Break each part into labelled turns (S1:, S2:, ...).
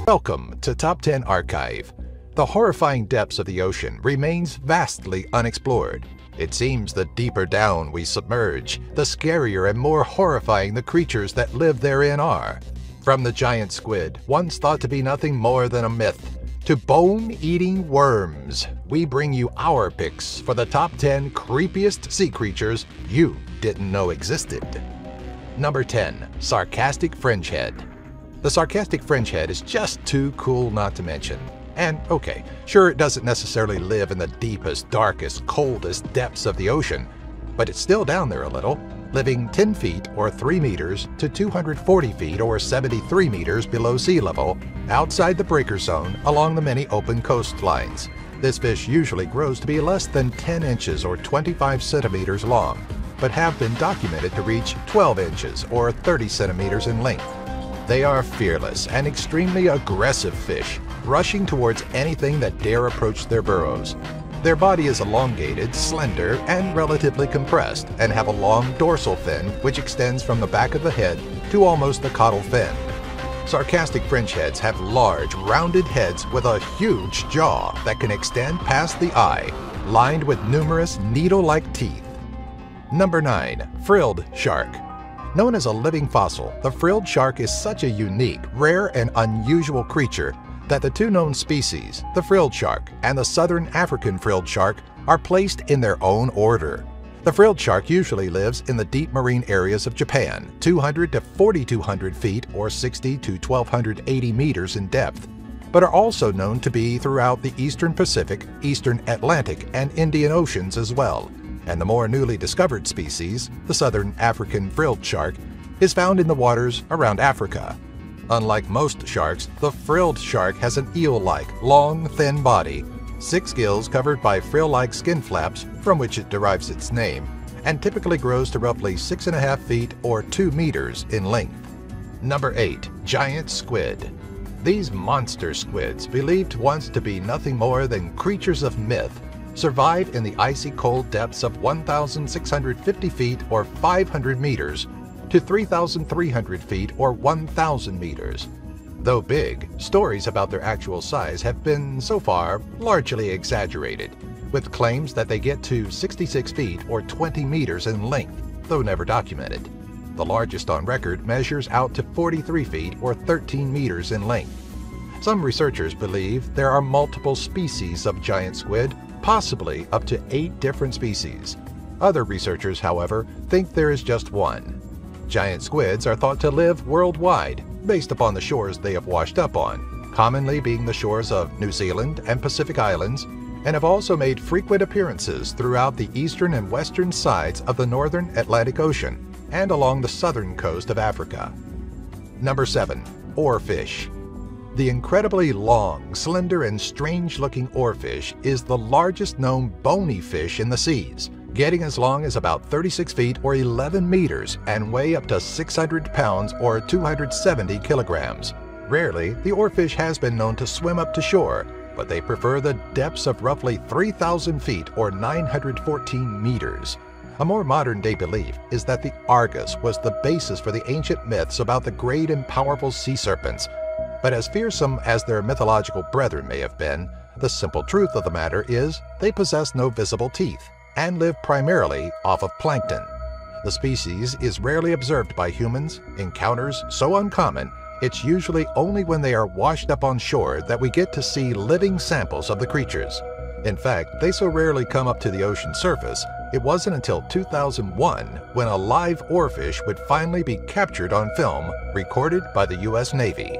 S1: Welcome to Top 10 Archive. The horrifying depths of the ocean remains vastly unexplored. It seems the deeper down we submerge, the scarier and more horrifying the creatures that live therein are. From the giant squid, once thought to be nothing more than a myth, to bone-eating worms, we bring you our picks for the top 10 creepiest sea creatures you didn't know existed. Number 10. Sarcastic Fringehead. The sarcastic fringehead is just too cool not to mention. And okay, sure, it doesn't necessarily live in the deepest, darkest, coldest depths of the ocean, but it's still down there a little, living 10 feet or 3 meters to 240 feet or 73 meters below sea level, outside the breaker zone along the many open coastlines. This fish usually grows to be less than 10 inches or 25 centimeters long, but have been documented to reach 12 inches or 30 centimeters in length. They are fearless and extremely aggressive fish, rushing towards anything that dare approach their burrows. Their body is elongated, slender, and relatively compressed, and have a long dorsal fin which extends from the back of the head to almost the caudal fin. Sarcastic fringeheads have large, rounded heads with a huge jaw that can extend past the eye, lined with numerous needle-like teeth. Number 9. Frilled Shark. Known as a living fossil, the frilled shark is such a unique, rare, and unusual creature that the two known species, the frilled shark and the southern African frilled shark, are placed in their own order. The frilled shark usually lives in the deep marine areas of Japan, 200 to 4,200 feet or 60 to 1,280 meters in depth, but are also known to be throughout the eastern Pacific, eastern Atlantic, and Indian Oceans as well. And the more newly discovered species, the southern African frilled shark, is found in the waters around Africa. Unlike most sharks, the frilled shark has an eel-like, long, thin body, 6 gills covered by frill-like skin flaps from which it derives its name, and typically grows to roughly 6.5 feet or 2 meters in length. Number 8. Giant Squid. These monster squids, believed once to be nothing more than creatures of myth, survive in the icy cold depths of 1,650 feet or 500 meters to 3,300 feet or 1,000 meters. Though big, stories about their actual size have been, so far, largely exaggerated, with claims that they get to 66 feet or 20 meters in length, though never documented. The largest on record measures out to 43 feet or 13 meters in length. Some researchers believe there are multiple species of giant squid, possibly up to 8 different species. Other researchers, however, think there is just one. Giant squids are thought to live worldwide, based upon the shores they have washed up on, commonly being the shores of New Zealand and Pacific Islands, and have also made frequent appearances throughout the eastern and western sides of the northern Atlantic Ocean and along the southern coast of Africa. Number 7. Oarfish. The incredibly long, slender, and strange-looking oarfish is the largest known bony fish in the seas, getting as long as about 36 feet or 11 meters and weigh up to 600 pounds or 270 kilograms. Rarely, the oarfish has been known to swim up to shore, but they prefer the depths of roughly 3,000 feet or 914 meters. A more modern-day belief is that the Argus was the basis for the ancient myths about the great and powerful sea serpents. But as fearsome as their mythological brethren may have been, the simple truth of the matter is they possess no visible teeth and live primarily off of plankton. The species is rarely observed by humans, encounters so uncommon, it's usually only when they are washed up on shore that we get to see living samples of the creatures. In fact, they so rarely come up to the ocean surface, it wasn't until 2001 when a live oarfish would finally be captured on film, recorded by the U.S. Navy.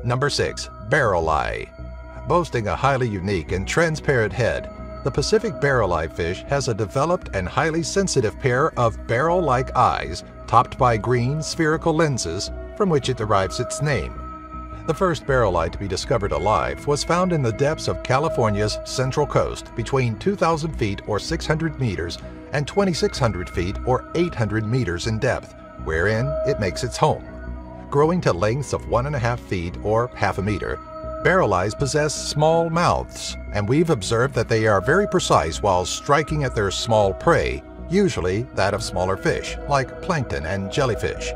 S1: Number 6. Barrel Eye. Boasting a highly unique and transparent head, the Pacific barrel eye fish has a developed and highly sensitive pair of barrel-like eyes topped by green spherical lenses from which it derives its name. The first barrel eye to be discovered alive was found in the depths of California's central coast between 2,000 feet or 600 meters and 2,600 feet or 800 meters in depth, wherein it makes its home. Growing to lengths of 1.5 feet or half a meter, barrel eyes possess small mouths, and we've observed that they are very precise while striking at their small prey, usually that of smaller fish, like plankton and jellyfish.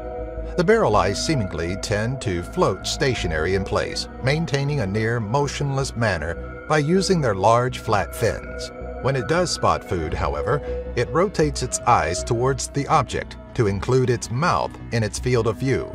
S1: The barrel eyes seemingly tend to float stationary in place, maintaining a near motionless manner by using their large flat fins. When it does spot food, however, it rotates its eyes towards the object to include its mouth in its field of view.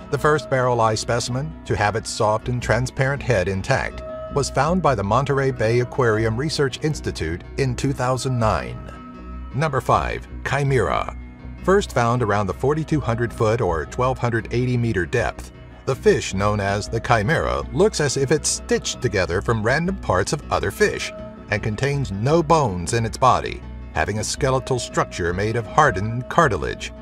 S1: The first barrel eye specimen to have its soft and transparent head intact was found by the Monterey Bay Aquarium Research Institute in 2009. Number 5. Chimera. First found around the 4,200-foot or 1,280-meter depth, the fish known as the chimera looks as if it's stitched together from random parts of other fish and contains no bones in its body, having a skeletal structure made of hardened cartilage.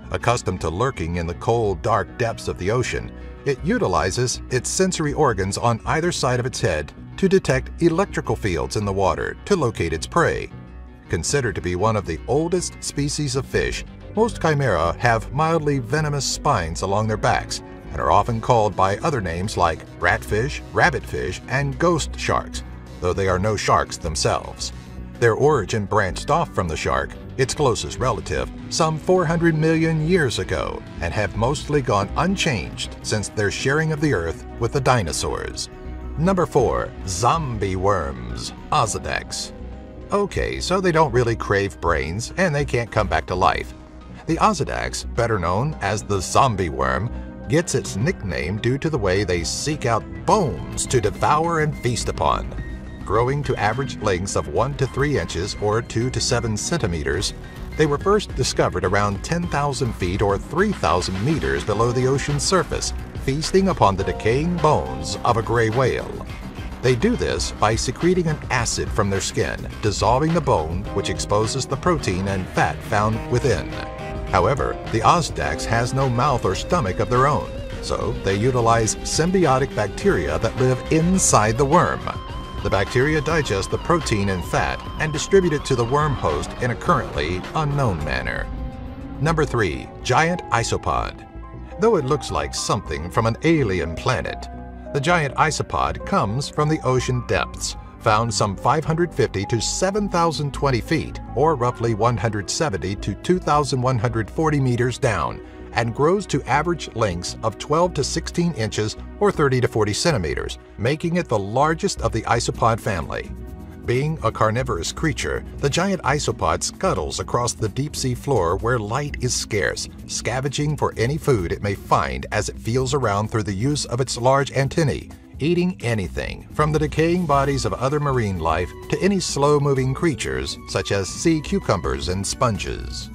S1: Accustomed to lurking in the cold, dark depths of the ocean, it utilizes its sensory organs on either side of its head to detect electrical fields in the water to locate its prey. Considered to be one of the oldest species of fish, most chimera have mildly venomous spines along their backs and are often called by other names like ratfish, rabbitfish, and ghost sharks, though they are no sharks themselves. Their origin branched off from the shark, its closest relative, some 400 million years ago, and have mostly gone unchanged since their sharing of the earth with the dinosaurs. Number 4. Zombie worms, Osedax. Okay, so they don't really crave brains and they can't come back to life. The Osedax, better known as the zombie worm, gets its nickname due to the way they seek out bones to devour and feast upon. Growing to average lengths of 1 to 3 inches or 2 to 7 centimeters, they were first discovered around 10,000 feet or 3,000 meters below the ocean's surface, feasting upon the decaying bones of a gray whale. They do this by secreting an acid from their skin, dissolving the bone, which exposes the protein and fat found within. However, the Osedax has no mouth or stomach of their own, so they utilize symbiotic bacteria that live inside the worm. The bacteria digest the protein and fat and distribute it to the worm host in a currently unknown manner. Number 3. Giant isopod. Though it looks like something from an alien planet, the giant isopod comes from the ocean depths, found some 550 to 7,020 feet, or roughly 170 to 2,140 meters down, and grows to average lengths of 12 to 16 inches or 30 to 40 centimeters, making it the largest of the isopod family. Being a carnivorous creature, the giant isopod scuttles across the deep-sea floor where light is scarce, scavenging for any food it may find as it feels around through the use of its large antennae, eating anything from the decaying bodies of other marine life to any slow-moving creatures such as sea cucumbers and sponges.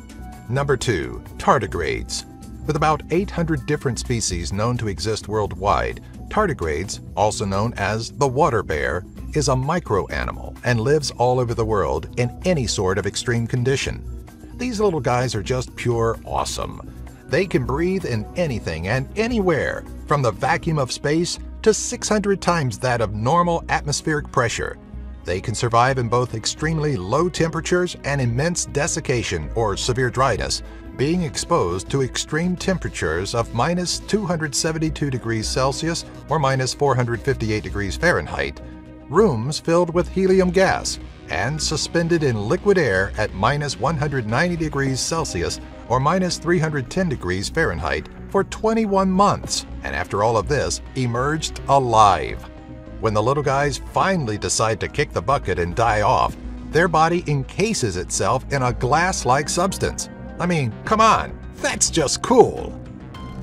S1: Number 2. Tardigrades. With about 800 different species known to exist worldwide, tardigrades, also known as the water bear, is a micro-animal and lives all over the world in any sort of extreme condition. These little guys are just pure awesome. They can breathe in anything and anywhere, from the vacuum of space to 600 times that of normal atmospheric pressure. They can survive in both extremely low temperatures and immense desiccation or severe dryness, being exposed to extreme temperatures of minus 272 degrees Celsius or minus 458 degrees Fahrenheit, rooms filled with helium gas, and suspended in liquid air at minus 190 degrees Celsius or minus 310 degrees Fahrenheit for 21 months, and after all of this, emerged alive. When the little guys finally decide to kick the bucket and die off, their body encases itself in a glass-like substance. I mean, come on, that's just cool!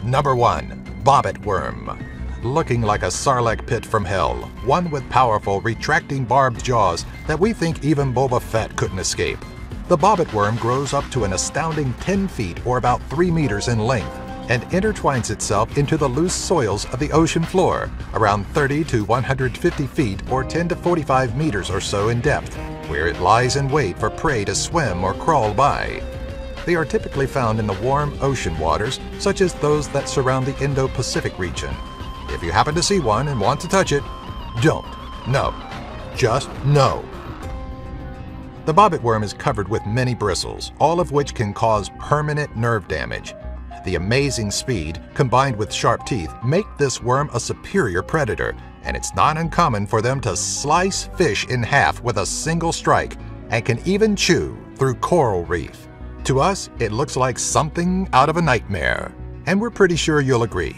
S1: Number 1. Bobbit worm. Looking like a sarlacc pit from hell, one with powerful, retracting barbed jaws that we think even Boba Fett couldn't escape. The bobbit worm grows up to an astounding 10 feet or about 3 meters in length and intertwines itself into the loose soils of the ocean floor, around 30 to 150 feet or 10 to 45 meters or so in depth, where it lies in wait for prey to swim or crawl by. They are typically found in the warm ocean waters, such as those that surround the Indo-Pacific region. If you happen to see one and want to touch it, don't. No. Just no. The bobbit worm is covered with many bristles, all of which can cause permanent nerve damage. The amazing speed, combined with sharp teeth, make this worm a superior predator, and it's not uncommon for them to slice fish in half with a single strike, and can even chew through coral reef. To us, it looks like something out of a nightmare. and we're pretty sure you'll agree.